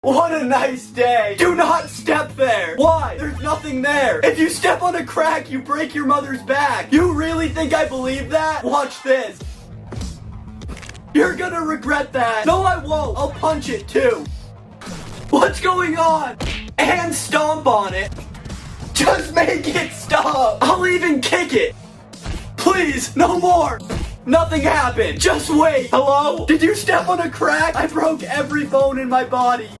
What a nice day. Do not step there. Why? There's nothing there. If you step on a crack, you break your mother's back. You really think I believe that? Watch this. You're gonna regret that. No, I won't. I'll punch it too. What's going on? And stomp on it. Just make it stop. I'll even kick it. Please, no more. Nothing happened. Just wait. Hello? Did you step on a crack? I broke every bone in my body.